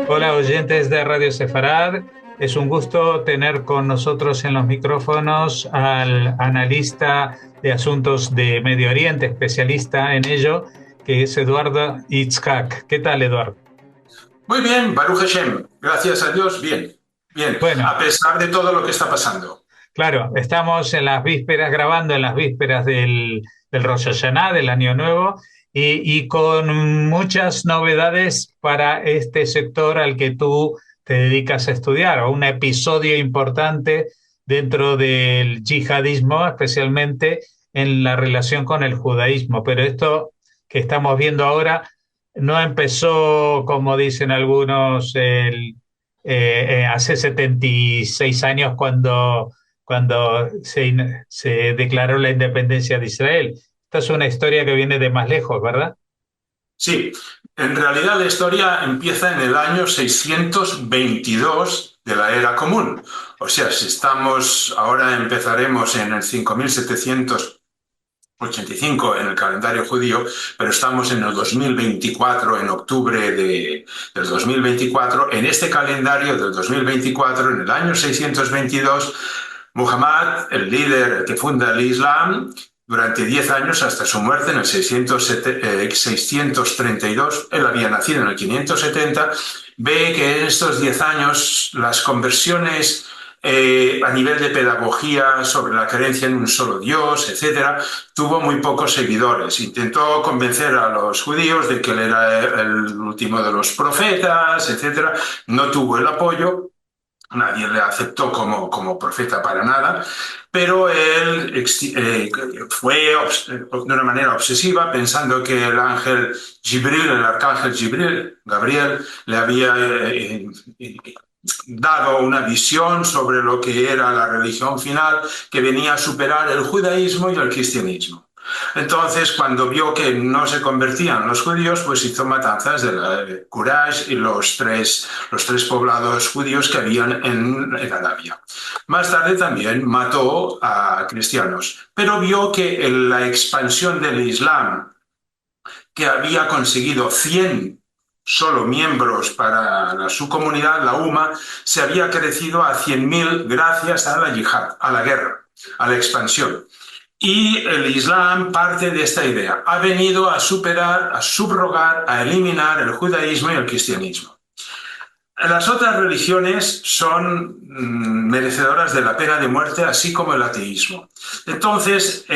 Hola oyentes de Radio Sefarad, es un gusto tener con nosotros en los micrófonos al analista de asuntos de Medio Oriente, especialista en ello, que es Eduardo Itzhak. ¿Qué tal, Eduardo? Muy bien, Baruch Hashem. Gracias a Dios, bien. Bien, a Bueno, pesar de todo lo que está pasando. claro, estamos en las vísperas, grabando en las vísperas del Rosh Hashanah, del Año Nuevo, y con muchas novedades para este sector al que tú te dedicas a estudiar, o un episodio importante dentro del yihadismo, especialmente en la relación con el judaísmo. Pero esto que estamos viendo ahora no empezó, como dicen algunos, hace 76 años cuando se declaró la independencia de Israel. Esta es una historia que viene de más lejos, ¿verdad? Sí, en realidad la historia empieza en el año 622 de la era común. O sea, si estamos, ahora empezaremos en el 5785 en el calendario judío, pero estamos en el 2024, en octubre del 2024. En este calendario del 2024, en el año 622, Muhammad, el líder que funda el Islam, durante 10 años hasta su muerte en el 632, él había nacido en el 570, ve que en estos 10 años las conversiones a nivel de pedagogía sobre la creencia en un solo Dios, etcétera, tuvo muy pocos seguidores. Intentó convencer a los judíos de que él era el último de los profetas, etcétera. No tuvo el apoyo. Nadie le aceptó como profeta para nada, pero él fue de una manera obsesiva, pensando que el ángel Gibril, el arcángel Gibril, Gabriel, le había dado una visión sobre lo que era la religión final, que venía a superar el judaísmo y el cristianismo. Entonces, cuando vio que no se convertían los judíos, pues hizo matanzas de Quraysh y los tres poblados judíos que habían en Arabia. Más tarde también mató a cristianos, pero vio que en la expansión del Islam, que había conseguido 100 solo miembros para su comunidad, la UMA, se había crecido a 100.000 gracias a la yihad, a la guerra, a la expansión. Y el Islam parte de esta idea. Ha venido a superar, a subrogar, a eliminar el judaísmo y el cristianismo. Las otras religiones son merecedoras de la pena de muerte, así como el ateísmo. Entonces,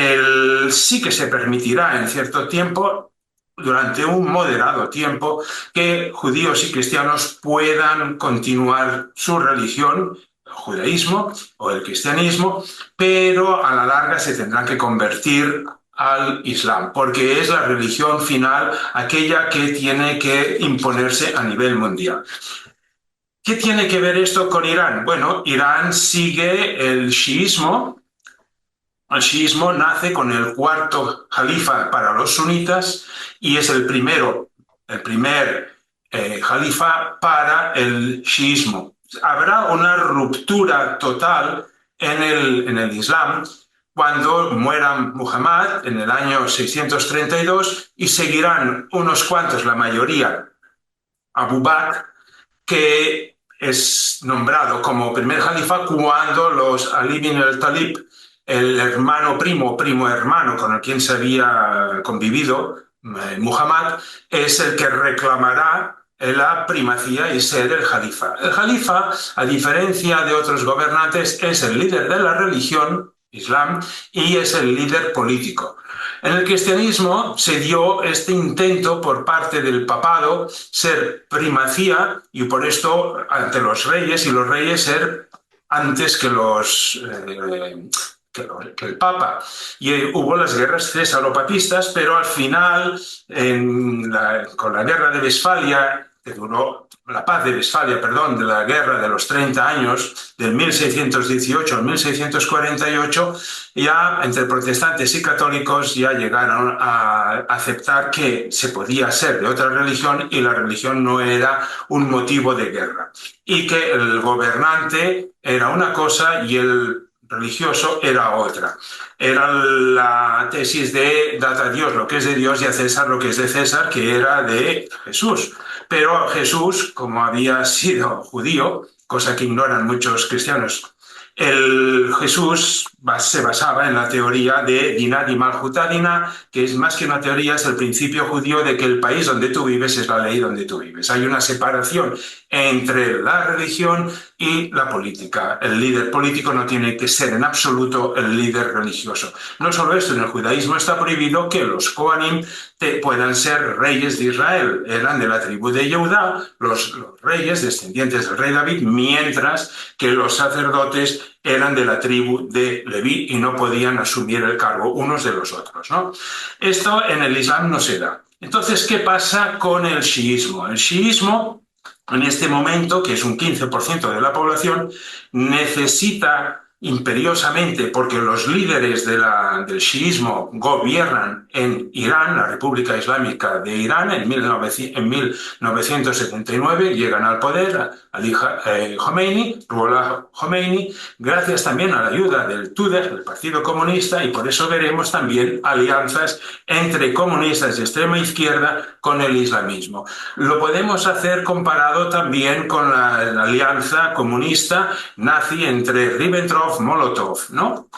sí que se permitirá en cierto tiempo, durante un moderado tiempo, que judíos y cristianos puedan continuar su religión, el judaísmo o el cristianismo, pero a la larga se tendrán que convertir al Islam, porque es la religión final, aquella que tiene que imponerse a nivel mundial. ¿Qué tiene que ver esto con Irán? Bueno, Irán sigue el chiismo. El chiismo nace con el cuarto califa para los sunitas y es el primer califa para el chiismo. Habrá una ruptura total en el Islam cuando muera Muhammad en el año 632 y seguirán unos cuantos, la mayoría, Abu Bakr, que es nombrado como primer califa cuando los Ali bin al-Talib, el hermano primo hermano con el quien se había convivido, Muhammad, es el que reclamará la primacía y ser el jalifa. El jalifa, a diferencia de otros gobernantes, es el líder de la religión, Islam, y es el líder político. En el cristianismo se dio este intento por parte del papado ser primacía y por esto ante los reyes y los reyes ser antes que el Papa. Y hubo las guerras césaropapistas, pero al final, con la guerra de Westfalia, que duró la paz de Westfalia, perdón, de la guerra de los 30 años, del 1618 al 1648, ya entre protestantes y católicos ya llegaron a aceptar que se podía ser de otra religión y la religión no era un motivo de guerra. Y que el gobernante era una cosa y el religioso era otra. Era la tesis de dad a Dios lo que es de Dios y a César lo que es de César, que era de Jesús. Pero Jesús, como había sido judío, cosa que ignoran muchos cristianos, el Jesús se basaba en la teoría de Dinah y Malhutadina, que es más que una teoría, es el principio judío de que el país donde tú vives es la ley donde tú vives. Hay una separación entre la religión y la política. El líder político no tiene que ser en absoluto el líder religioso. No solo esto, en el judaísmo está prohibido que los Kohanim puedan ser reyes de Israel. Eran de la tribu de Judá, los reyes descendientes del rey David, mientras que los sacerdotes eran de la tribu de Leví y no podían asumir el cargo unos de los otros, ¿no? Esto en el Islam no se da. Entonces, ¿qué pasa con el chiismo? El chiismo, en este momento, que es un 15% de la población, necesita imperiosamente, porque los líderes del chiismo gobiernan en Irán, la República Islámica de Irán, en 1979 llegan al poder Ali Khomeini, Ruhollah Khomeini, gracias también a la ayuda del TUDEH, del Partido Comunista, y por eso veremos también alianzas entre comunistas de extrema izquierda con el islamismo. Lo podemos hacer comparado también con la alianza comunista nazi entre Ribbentrop-Molotov, ¿no?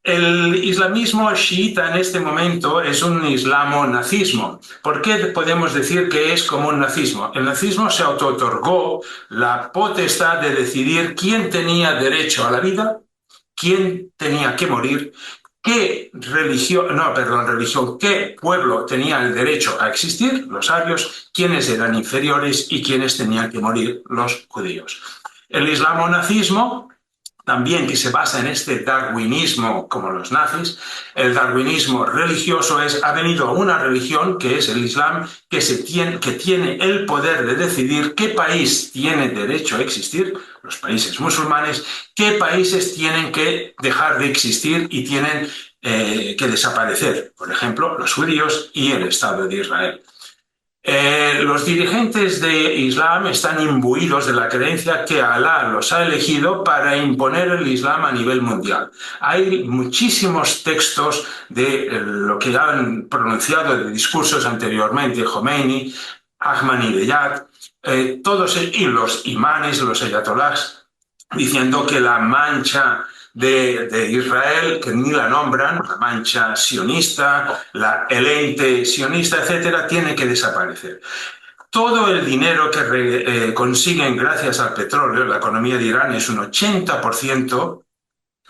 El islamismo chiita en este momento es un islamo-nazismo. ¿Por qué podemos decir que es como un nazismo? El nazismo se auto-otorgó la potestad de decidir quién tenía derecho a la vida, quién tenía que morir, qué qué pueblo tenía el derecho a existir, los arios, quiénes eran inferiores y quiénes tenían que morir, los judíos. El islamo-nazismo, también que se basa en este darwinismo como los nazis, el darwinismo religioso ha venido a una religión que es el Islam, que tiene el poder de decidir qué país tiene derecho a existir, los países musulmanes, qué países tienen que dejar de existir y tienen que desaparecer, por ejemplo, los judíos y el Estado de Israel. Los dirigentes de Islam están imbuidos de la creencia que Alá los ha elegido para imponer el Islam a nivel mundial. Hay muchísimos textos de lo que han pronunciado de discursos anteriormente Khomeini, Ahmadinejad, todos y los imanes, los ayatolás, diciendo que la mancha de Israel, que ni la nombran, la mancha sionista, el ente sionista, etcétera, tiene que desaparecer. Todo el dinero que consiguen gracias al petróleo, la economía de Irán es un 80%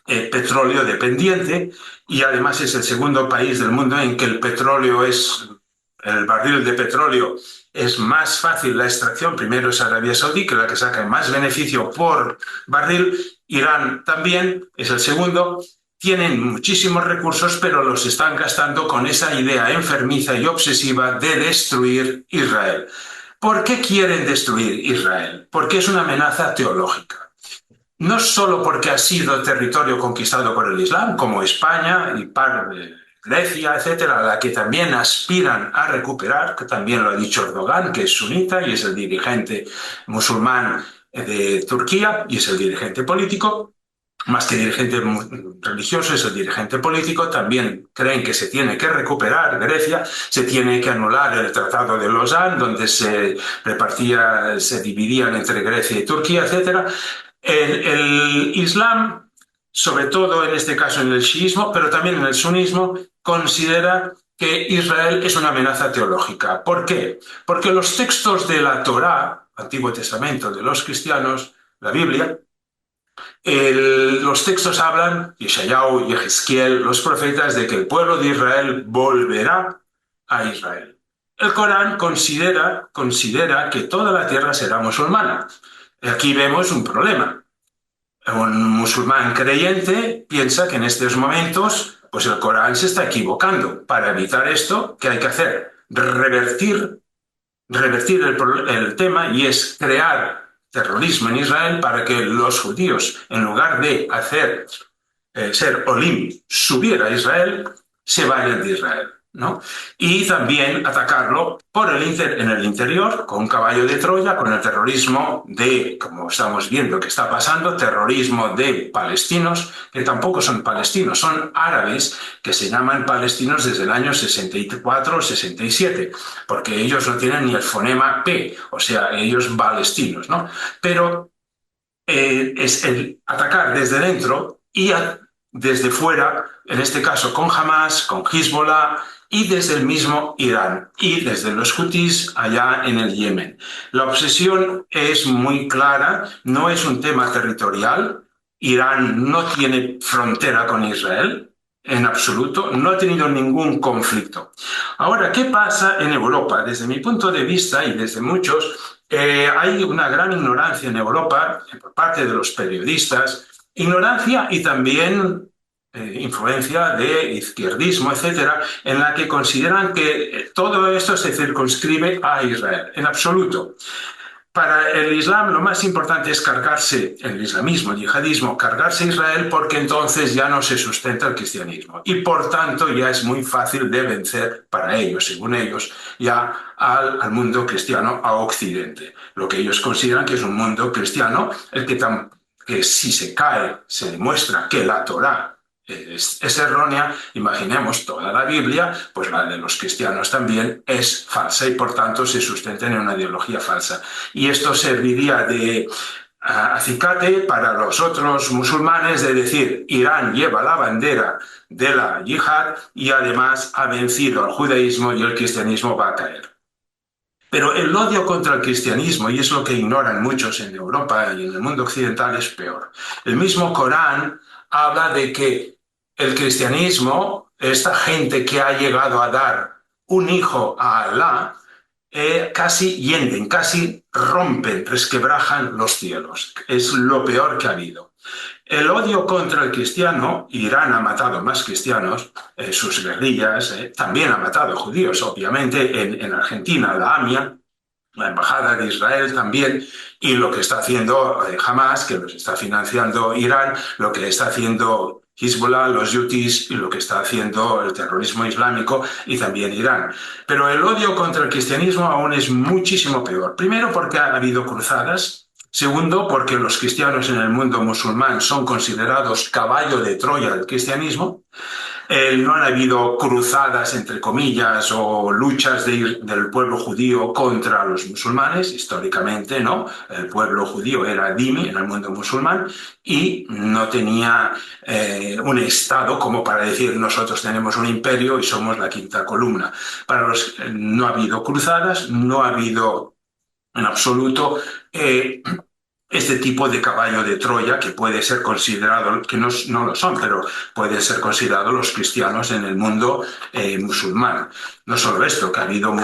petróleo dependiente y además es el segundo país del mundo en que el barril de petróleo es más fácil la extracción. Primero es Arabia Saudí, que es la que saca más beneficio por barril. Irán también es el segundo. Tienen muchísimos recursos, pero los están gastando con esa idea enfermiza y obsesiva de destruir Israel. ¿Por qué quieren destruir Israel? Porque es una amenaza teológica. No solo porque ha sido territorio conquistado por el Islam, como España y Grecia, etcétera, a la que también aspiran a recuperar, que también lo ha dicho Erdogan, que es sunita y es el dirigente musulmán de Turquía y es el dirigente político, más que dirigente religioso, es el dirigente político. También creen que se tiene que recuperar Grecia, se tiene que anular el Tratado de Lausanne, donde se dividían entre Grecia y Turquía, etcétera. El Islam, sobre todo en este caso en el chiismo, pero también en el sunismo, considera que Israel es una amenaza teológica. ¿Por qué? Porque los textos de la Torá, Antiguo Testamento de los cristianos, la Biblia, los textos hablan, Yeshayahu y Ezequiel, los profetas, de que el pueblo de Israel volverá a Israel. El Corán considera que toda la tierra será musulmana. Aquí vemos un problema. Un musulmán creyente piensa que en estos momentos pues el Corán se está equivocando. Para evitar esto, ¿qué hay que hacer? Revertir el tema, y es crear terrorismo en Israel para que los judíos, en lugar de hacer ser Olim, subir a Israel, se vayan de Israel. ¿no? Y también atacarlo en el interior, con un caballo de Troya, con el terrorismo de, como estamos viendo que está pasando, terrorismo de palestinos, que tampoco son palestinos, son árabes que se llaman palestinos desde el año 64 o 67, porque ellos no tienen ni el fonema P, o sea, ellos palestinos, ¿no? Pero es el atacar desde dentro y desde fuera, en este caso con Hamas, con Hezbollah y desde el mismo Irán y desde los hutis allá en el Yemen. La obsesión es muy clara, no es un tema territorial. Irán no tiene frontera con Israel en absoluto, no ha tenido ningún conflicto. Ahora, ¿qué pasa en Europa? Desde mi punto de vista y desde muchos, hay una gran ignorancia en Europa por parte de los periodistas, ignorancia y también influencia de izquierdismo, etcétera, en la que consideran que todo esto se circunscribe a Israel. En absoluto. Para el Islam lo más importante es cargarse el islamismo, el yihadismo, cargarse Israel porque entonces ya no se sustenta el cristianismo y por tanto ya es muy fácil de vencer para ellos, según ellos, ya al mundo cristiano, a Occidente. Lo que ellos consideran que es un mundo cristiano, que si se cae, se demuestra que la Torá es errónea, imaginemos toda la Biblia, pues la de los cristianos también es falsa y por tanto se sustenta en una ideología falsa. Y esto serviría de acicate para los otros musulmanes de decir, Irán lleva la bandera de la yihad y además ha vencido al judaísmo y el cristianismo va a caer. Pero el odio contra el cristianismo, y es lo que ignoran muchos en Europa y en el mundo occidental, es peor. El mismo Corán habla de que el cristianismo, esta gente que ha llegado a dar un hijo a Alá, casi hienden, casi rompen, resquebrajan los cielos. Es lo peor que ha habido. El odio contra el cristiano, Irán ha matado más cristianos, sus guerrillas, también ha matado judíos, obviamente, en Argentina, la AMIA, la Embajada de Israel también, y lo que está haciendo Hamas, que los está financiando Irán, lo que está haciendo Hezbollah, los hutis, y lo que está haciendo el terrorismo islámico y también Irán. Pero el odio contra el cristianismo aún es muchísimo peor. Primero porque ha habido cruzadas. Segundo, porque los cristianos en el mundo musulmán son considerados caballo de Troya del cristianismo. No han habido cruzadas, entre comillas, o luchas del pueblo judío contra los musulmanes, históricamente, ¿no? El pueblo judío era dhimmi en el mundo musulmán y no tenía un Estado como para decir nosotros tenemos un imperio y somos la quinta columna. No ha habido cruzadas, no ha habido en absoluto este tipo de caballo de Troya que puede ser considerado, que no lo son, pero pueden ser considerados los cristianos en el mundo musulmán. No solo esto, que ha habido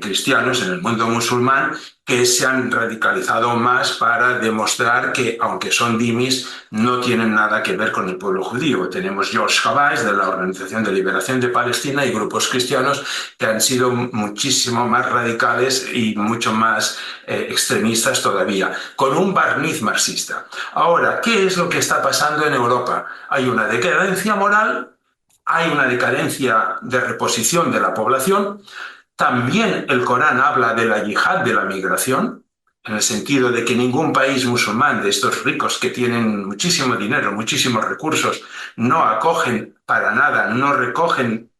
cristianos en el mundo musulmán que se han radicalizado más para demostrar que, aunque son dhimis, no tienen nada que ver con el pueblo judío. Tenemos George Habais de la Organización de Liberación de Palestina y grupos cristianos que han sido muchísimo más radicales y mucho más extremistas todavía, con un barniz marxista. Ahora, ¿qué es lo que está pasando en Europa? Hay una decadencia moral, hay una decadencia de reposición de la población. También el Corán habla de la yihad de la migración, en el sentido de que ningún país musulmán de estos ricos que tienen muchísimo dinero, muchísimos recursos, no acogen para nada, no recogen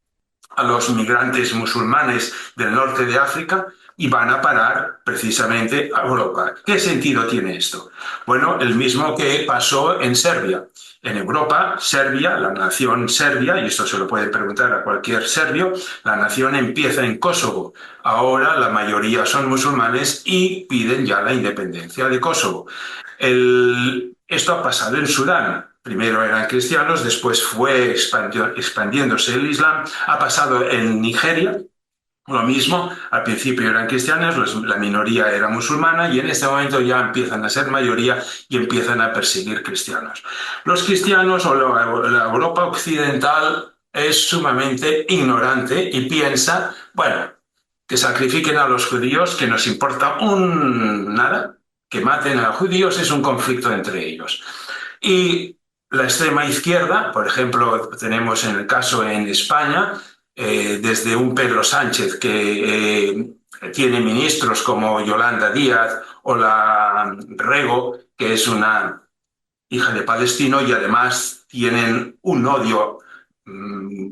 a los migrantes musulmanes del norte de África y van a parar precisamente a Europa. ¿Qué sentido tiene esto? Bueno, el mismo que pasó en Serbia. En Europa, Serbia, la nación serbia, y esto se lo puede preguntar a cualquier serbio, la nación empieza en Kosovo. Ahora la mayoría son musulmanes y piden ya la independencia de Kosovo. Esto ha pasado en Sudán. Primero eran cristianos, después fue expandiéndose el Islam. Ha pasado en Nigeria, lo mismo, al principio eran cristianos, la minoría era musulmana y en este momento ya empiezan a ser mayoría y empiezan a perseguir cristianos. Los cristianos o la Europa occidental es sumamente ignorante y piensa, bueno, que sacrifiquen a los judíos, que nos importa nada, que maten a judíos es un conflicto entre ellos. Y la extrema izquierda, por ejemplo, tenemos en el caso en España, desde un Pedro Sánchez que tiene ministros como Yolanda Díaz o la Rego, que es una hija de palestino, y además tienen un odio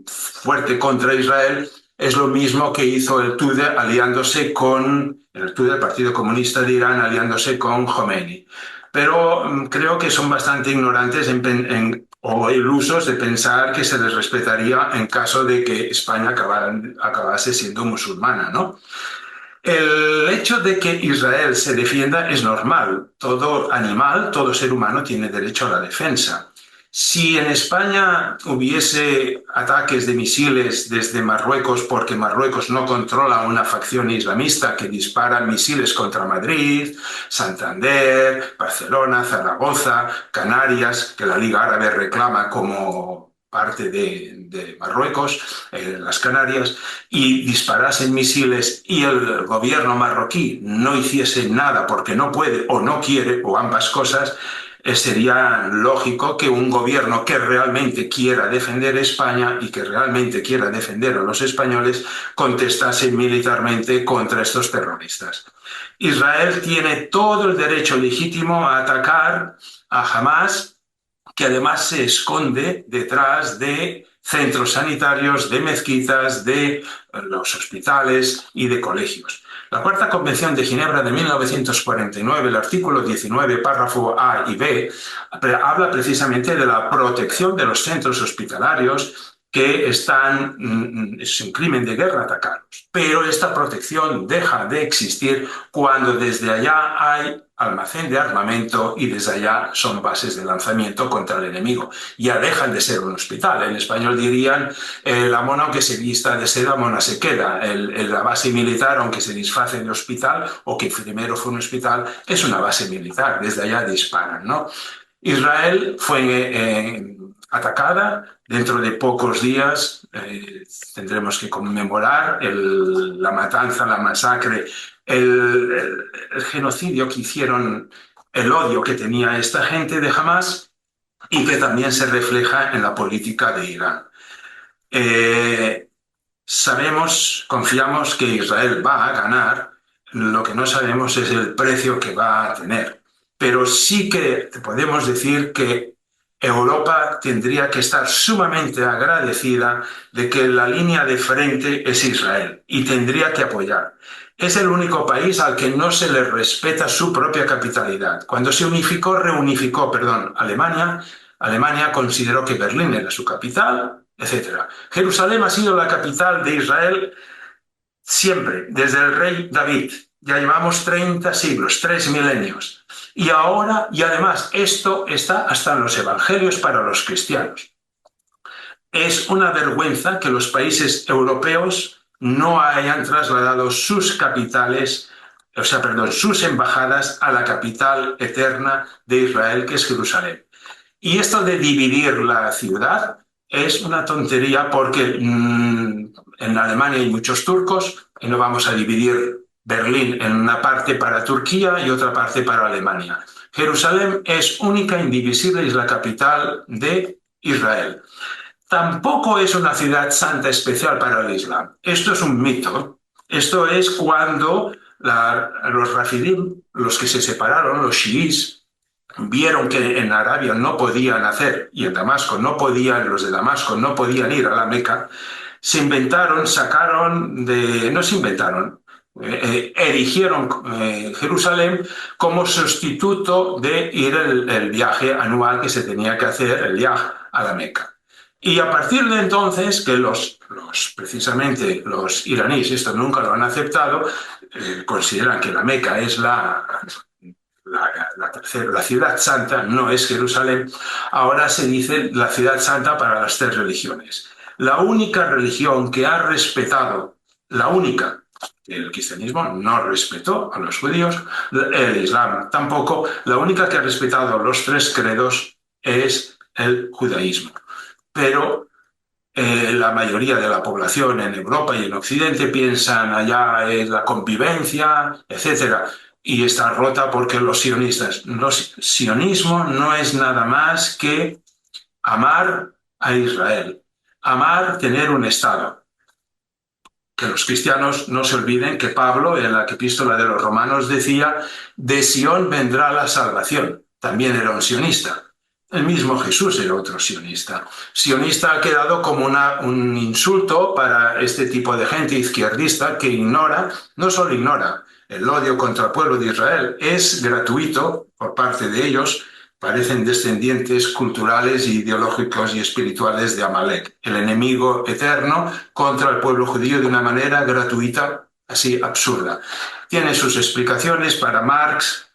fuerte contra Israel. Es lo mismo que hizo el TUDE aliándose con el TUDE, el Partido Comunista de Irán, aliándose con Khomeini. Pero creo que son bastante ignorantes o ilusos de pensar que se les respetaría en caso de que España acabase siendo musulmana, ¿no? El hecho de que Israel se defienda es normal. Todo animal, todo ser humano tiene derecho a la defensa. Si en España hubiese ataques de misiles desde Marruecos, porque Marruecos no controla una facción islamista que dispara misiles contra Madrid, Santander, Barcelona, Zaragoza, Canarias, que la Liga Árabe reclama como parte de Marruecos, las Canarias, y disparasen misiles y el gobierno marroquí no hiciese nada porque no puede o no quiere, o ambas cosas, sería lógico que un gobierno que realmente quiera defender España y que realmente quiera defender a los españoles contestase militarmente contra estos terroristas. Israel tiene todo el derecho legítimo a atacar a Hamas, que además se esconde detrás de centros sanitarios, de mezquitas, de los hospitales y de colegios. La Cuarta Convención de Ginebra de 1949, el artículo 19, párrafo A y B, habla precisamente de la protección de los centros hospitalarios que es un crimen de guerra atacarlos. Pero esta protección deja de existir cuando desde allá hay almacén de armamento y desde allá son bases de lanzamiento contra el enemigo. Ya dejan de ser un hospital. En español dirían, la mona aunque se vista de seda, mona se queda. La base militar, aunque se disfrace de hospital o que primero fue un hospital, es una base militar. Desde allá disparan, ¿no? Israel fue atacada. Dentro de pocos días tendremos que conmemorar la matanza, la masacre, el genocidio que hicieron, el odio que tenía esta gente de Hamas y que también se refleja en la política de Irán. Confiamos que Israel va a ganar, lo que no sabemos es el precio que va a tener. Pero sí que podemos decir que Europa tendría que estar sumamente agradecida de que la línea de frente es Israel y tendría que apoyar. Es el único país al que no se le respeta su propia capitalidad. Cuando se reunificó Alemania, Alemania consideró que Berlín era su capital, etc. Jerusalén ha sido la capital de Israel siempre, desde el rey David. Ya llevamos 30 siglos, 3 milenios. Y ahora, y además, esto está hasta en los evangelios para los cristianos. Es una vergüenza que los países europeos no hayan trasladado sus capitales, sus embajadas a la capital eterna de Israel, que es Jerusalén. Y esto de dividir la ciudad es una tontería porque en Alemania hay muchos turcos y no vamos a dividir Berlín en una parte para Turquía y otra parte para Alemania. Jerusalén es única, indivisible y es la capital de Israel. Tampoco es una ciudad santa especial para el Islam. Esto es un mito. Esto es cuando los Rafidim, los que se separaron, los chiíes, vieron que en Arabia no podían hacer, y en Damasco los de Damasco no podían ir a la Meca, erigieron Jerusalén como sustituto de ir el viaje anual que se tenía que hacer, el viaje a la Meca. Y a partir de entonces, que precisamente los iraníes esto nunca lo han aceptado, consideran que la Meca es la ciudad santa, no es Jerusalén. Ahora se dice la ciudad santa para las 3 religiones. La única religión que ha respetado, el cristianismo no respetó a los judíos, el islam tampoco, la única que ha respetado los 3 credos es el judaísmo. Pero la mayoría de la población en Europa y en Occidente piensan allá en la convivencia, etc. Y está rota porque los sionismo no es nada más que amar a Israel, amar tener un Estado. que los cristianos no se olviden que Pablo, en la epístola de los Romanos, decía: de Sión vendrá la salvación. También era un sionista. El mismo Jesús era otro sionista. Sionista ha quedado como un insulto para este tipo de gente izquierdista que ignora, no solo ignora el odio contra el pueblo de Israel, es gratuito por parte de ellos. Parecen descendientes culturales, ideológicos y espirituales de Amalek, el enemigo eterno contra el pueblo judío de una manera gratuita, así absurda. Tiene sus explicaciones. Para Marx,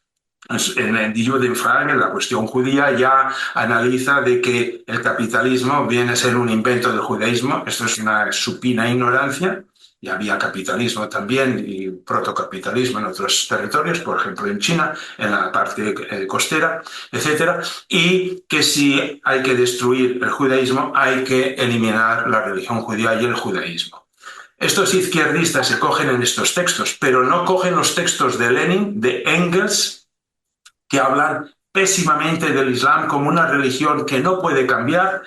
en el Die Judenfrage, la cuestión judía, ya analiza de que el capitalismo viene a ser un invento del judaísmo. Esto es una supina ignorancia. Y había capitalismo también y protocapitalismo en otros territorios, por ejemplo en China, en la parte costera, etc. Y que si hay que destruir el judaísmo, hay que eliminar la religión judía y el judaísmo. Estos izquierdistas se cogen en estos textos, pero no cogen los textos de Lenin, de Engels, que hablan pésimamente del Islam como una religión que no puede cambiar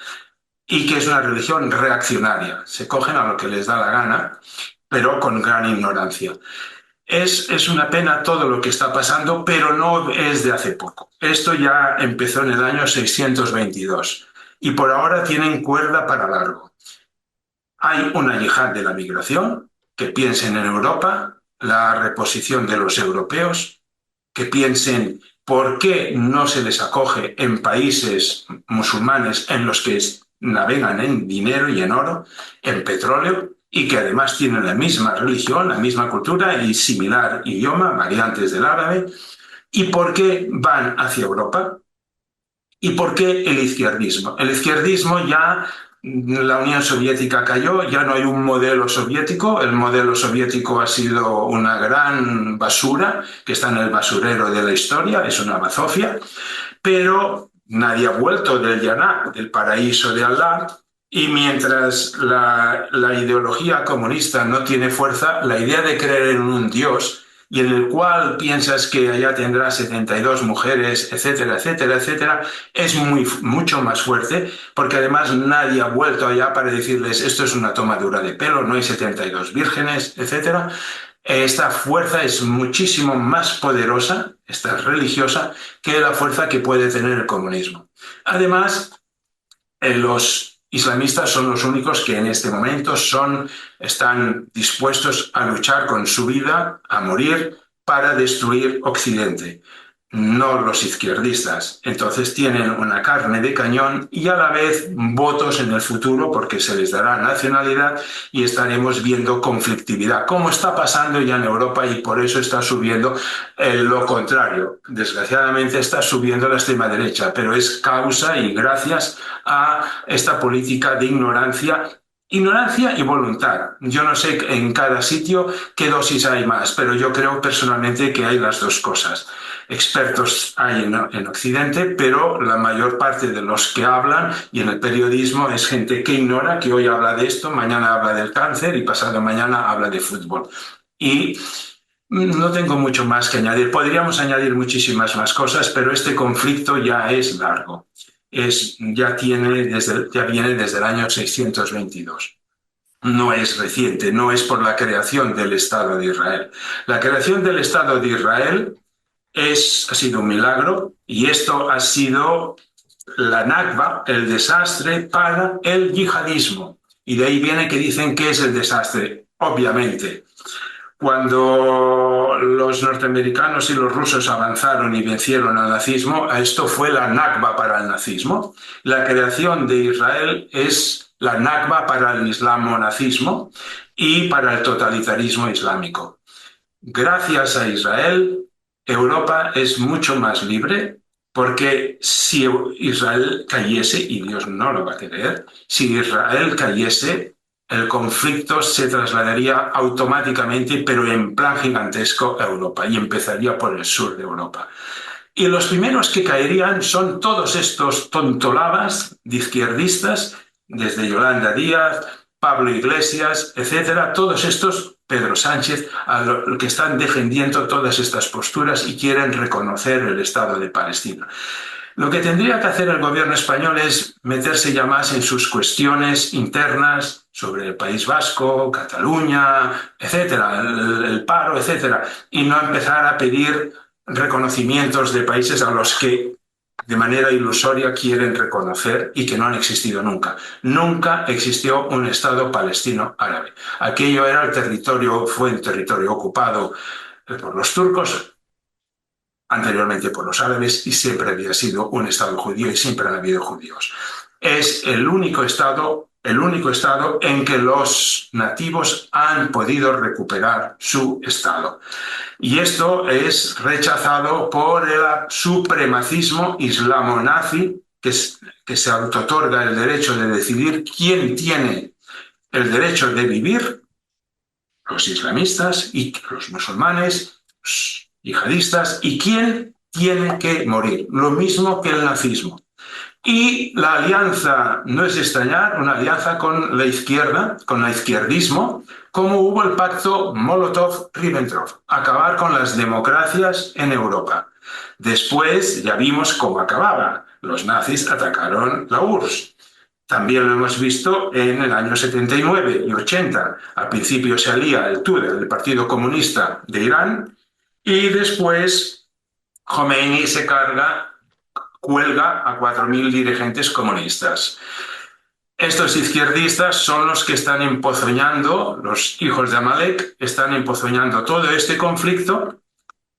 y que es una religión reaccionaria. Se cogen a lo que les da la gana, pero con gran ignorancia. Es una pena todo lo que está pasando, pero no es de hace poco. Esto ya empezó en el año 622 y por ahora tienen cuerda para largo. Hay una yihad de la migración, que piensen en Europa, la reposición de los europeos, que piensen por qué no se les acoge en países musulmanes en los que navegan en dinero y en oro, en petróleo, y que además tienen la misma religión, la misma cultura y similar idioma, variantes del árabe, y por qué van hacia Europa. ¿Y por qué el izquierdismo? El izquierdismo ya, la Unión Soviética cayó, ya no hay un modelo soviético, el modelo soviético ha sido una gran basura que está en el basurero de la historia, es una bazofia, pero nadie ha vuelto del Yaná, del paraíso de Allah, y mientras la ideología comunista no tiene fuerza, la idea de creer en un Dios y en el cual piensas que allá tendrás 72 mujeres, etcétera, etcétera, etcétera, es mucho más fuerte, porque además nadie ha vuelto allá para decirles esto es una tomadura de pelo, no hay 72 vírgenes, etcétera. Esta fuerza es muchísimo más poderosa, esta religiosa, que la fuerza que puede tener el comunismo. Además, los islamistas son los únicos que en este momento están dispuestos a luchar con su vida, a morir, para destruir Occidente, no los izquierdistas. Entonces tienen una carne de cañón y a la vez votos en el futuro porque se les dará nacionalidad y estaremos viendo conflictividad, como está pasando ya en Europa, y por eso está subiendo lo contrario. Desgraciadamente está subiendo la extrema derecha, pero es causa y gracias a esta política de ignorancia y voluntad. Yo no sé en cada sitio qué dosis hay más, pero yo creo personalmente que hay las dos cosas. Expertos hay en Occidente, pero la mayor parte de los que hablan y en el periodismo es gente que ignora, que hoy habla de esto, mañana habla del cáncer y pasado mañana habla de fútbol. Y no tengo mucho más que añadir. Podríamos añadir muchísimas más cosas, pero este conflicto ya es largo. Ya viene desde el año 622. No es reciente, no es por la creación del Estado de Israel. La creación del Estado de Israel ha sido un milagro, y esto ha sido la Nakba, el desastre para el yihadismo. Y de ahí viene que dicen que es el desastre. Obviamente, cuando los norteamericanos y los rusos avanzaron y vencieron al nazismo, esto fue la Nakba para el nazismo. La creación de Israel es la Nakba para el islamo-nazismo y para el totalitarismo islámico. Gracias a Israel, Europa es mucho más libre, porque si Israel cayese, y Dios no lo va a querer, si Israel cayese, el conflicto se trasladaría automáticamente, pero en plan gigantesco, a Europa, y empezaría por el sur de Europa. Y los primeros que caerían son todos estos tontolabas de izquierdistas, desde Yolanda Díaz, Pablo Iglesias, etcétera, todos estos, Pedro Sánchez, que están defendiendo todas estas posturas y quieren reconocer el Estado de Palestina. Lo que tendría que hacer el gobierno español es meterse ya más en sus cuestiones internas sobre el País Vasco, Cataluña, etcétera, el paro, etcétera, y no empezar a pedir reconocimientos de países a los que de manera ilusoria quieren reconocer y que no han existido nunca. Nunca existió un Estado palestino árabe. Aquello era fue un territorio ocupado por los turcos, anteriormente por los árabes, y siempre había sido un Estado judío y siempre han habido judíos. Es el único estado en que los nativos han podido recuperar su Estado. Y esto es rechazado por el supremacismo islamo-nazi, que se autootorga el derecho de decidir quién tiene el derecho de vivir, los islamistas y los musulmanes, los yihadistas, y quién tiene que morir, lo mismo que el nazismo. Y la alianza, no es de extrañar, una alianza con la izquierda, con el izquierdismo, como hubo el pacto Molotov-Ribbentrop, acabar con las democracias en Europa. Después ya vimos cómo acababa. Los nazis atacaron la URSS. También lo hemos visto en el año 79 y 80. Al principio se alía el TUDE, el Partido Comunista de Irán, y después Khomeini cuelga a 4.000 dirigentes comunistas. Estos izquierdistas son los que están empozoñando, los hijos de Amalek, están empozoñando todo este conflicto.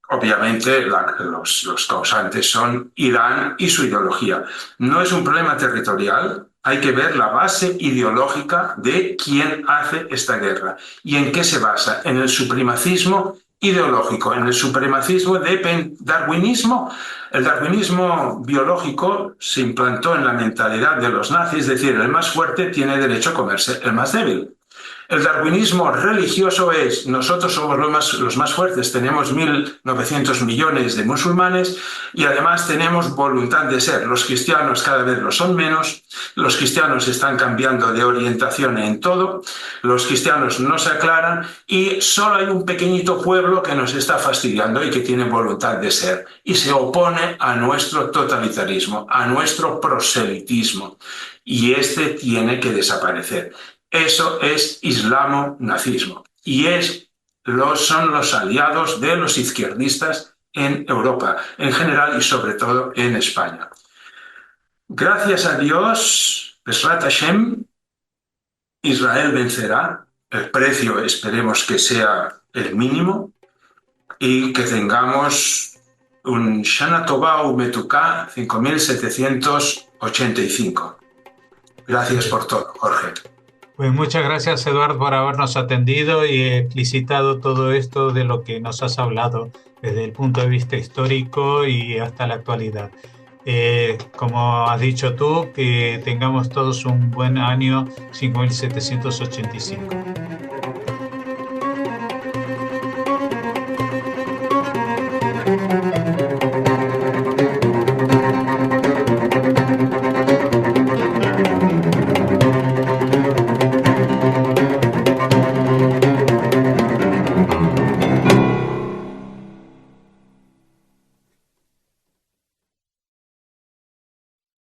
Obviamente los causantes son Irán y su ideología. No es un problema territorial, hay que ver la base ideológica de quién hace esta guerra. ¿Y en qué se basa? En el supremacismo ideológico, en el supremacismo de darwinismo. El darwinismo biológico se implantó en la mentalidad de los nazis, es decir, el más fuerte tiene derecho a comerse el más débil. El darwinismo religioso es, nosotros somos los más fuertes, tenemos 1.900 millones de musulmanes y además tenemos voluntad de ser. Los cristianos cada vez lo son menos, los cristianos están cambiando de orientación en todo, los cristianos no se aclaran y solo hay un pequeñito pueblo que nos está fastidiando y que tiene voluntad de ser y se opone a nuestro totalitarismo, a nuestro proselitismo, y este tiene que desaparecer. Eso es islamo-nazismo y son los aliados de los izquierdistas en Europa en general y sobre todo en España. Gracias a Dios, Besrat Hashem, Israel vencerá. El precio esperemos que sea el mínimo y que tengamos un Shana Tova Umetuká 5785. Gracias por todo, Jorge. Pues muchas gracias, Eduardo, por habernos atendido y explicitado todo esto de lo que nos has hablado desde el punto de vista histórico y hasta la actualidad. Como has dicho tú, que tengamos todos un buen año 5785.